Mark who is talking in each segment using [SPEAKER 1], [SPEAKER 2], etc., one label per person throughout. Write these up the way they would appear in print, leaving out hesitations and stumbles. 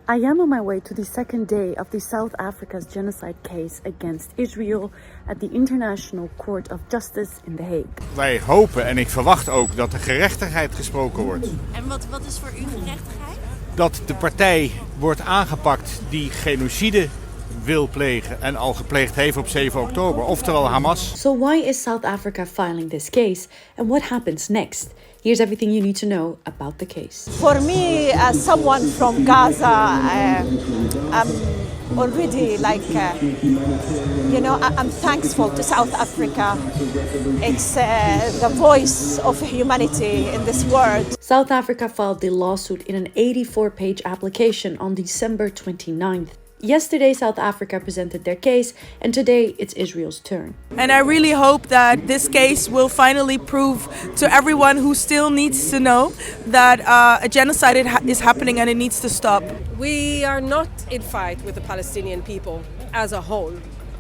[SPEAKER 1] I am on my way to the second day of the South Africa's genocide case against Israel at the International Court of Justice in The Hague.
[SPEAKER 2] Wij hopen en ik verwacht ook dat er gerechtigheid gesproken wordt.
[SPEAKER 3] En wat is voor u gerechtigheid?
[SPEAKER 2] Dat de partij wordt aangepakt die genocide wil plegen en al gepleegd heeft op 7 oktober, oftewel Hamas.
[SPEAKER 1] So why is South Africa filing this case and what happens next? Here's everything you need to know about the case.
[SPEAKER 4] For me, as someone from Gaza, I'm already I'm thankful to South Africa. It's the voice of humanity in this world.
[SPEAKER 1] South Africa filed the lawsuit in an 84-page application on December 29th. Yesterday, South Africa presented their case, and today it's Israel's turn.
[SPEAKER 5] And I really hope that this case will finally prove to everyone who still needs to know that a genocide is happening and it needs to stop.
[SPEAKER 6] We are not in fight with the Palestinian people as a whole.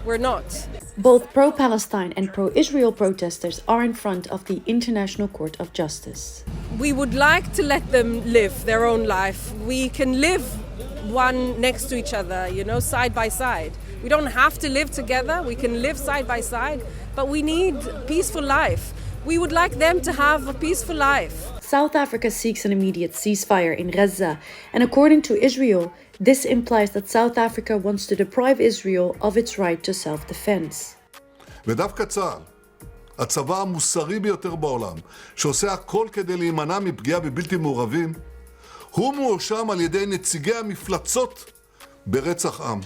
[SPEAKER 6] We're not.
[SPEAKER 1] Both pro-Palestine and pro-Israel protesters are in front of the International Court of Justice.
[SPEAKER 6] We would like to let them live their own life. We can live one next to each other, side by side. We don't have to live together. We can live side by side, but we need peaceful life. We would like them to have a peaceful life.
[SPEAKER 1] South Africa seeks an immediate ceasefire in Gaza, and according to Israel, this implies that South Africa wants to deprive Israel of its right to self-defense.
[SPEAKER 7] ודווקא צה"ל, הצבא המוסרי ביותר בעולם, שעושה הכל כדי להימנע מפגיעה בבלתי מעורבים, הוא מואשם על ידי נציגי המפלצות ברצח עם.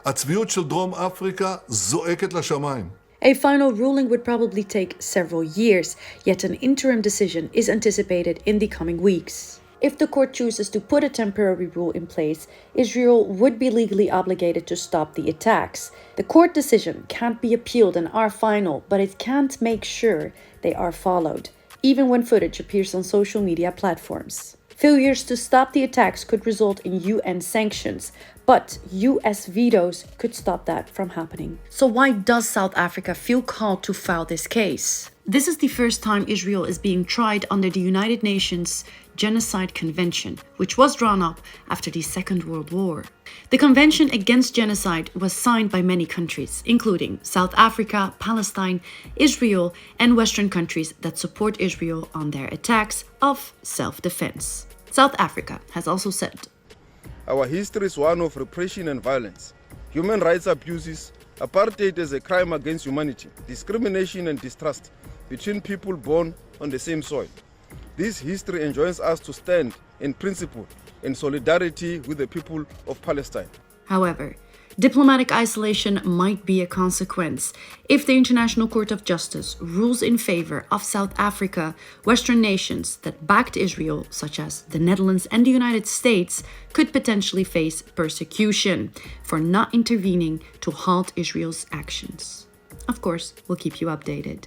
[SPEAKER 7] הצביעות של דרום אפריקה זועקת לשמיים.
[SPEAKER 1] A final ruling would probably take several years, yet an interim decision is anticipated in the coming weeks. If the court chooses to put a temporary rule in place, Israel would be legally obligated to stop the attacks. The court decision can't be appealed and are final, but it can't make sure they are followed, even when footage appears on social media platforms. Failures to stop the attacks could result in UN sanctions, but US vetoes could stop that from happening. So why does South Africa feel called to file this case? This is the first time Israel is being tried under the United Nations Genocide Convention, which was drawn up after the Second World War. The Convention Against Genocide was signed by many countries, including South Africa, Palestine, Israel, and Western countries that support Israel on their attacks of self-defense. South Africa has also said,
[SPEAKER 8] "Our history is one of repression and violence, human rights abuses, apartheid as a crime against humanity, discrimination and distrust between people born on the same soil. This history enjoins us to stand in principle in solidarity with the people of Palestine."
[SPEAKER 1] However, diplomatic isolation might be a consequence. If the International Court of Justice rules in favor of South Africa, Western nations that backed Israel, such as the Netherlands and the United States, could potentially face persecution for not intervening to halt Israel's actions. Of course, we'll keep you updated.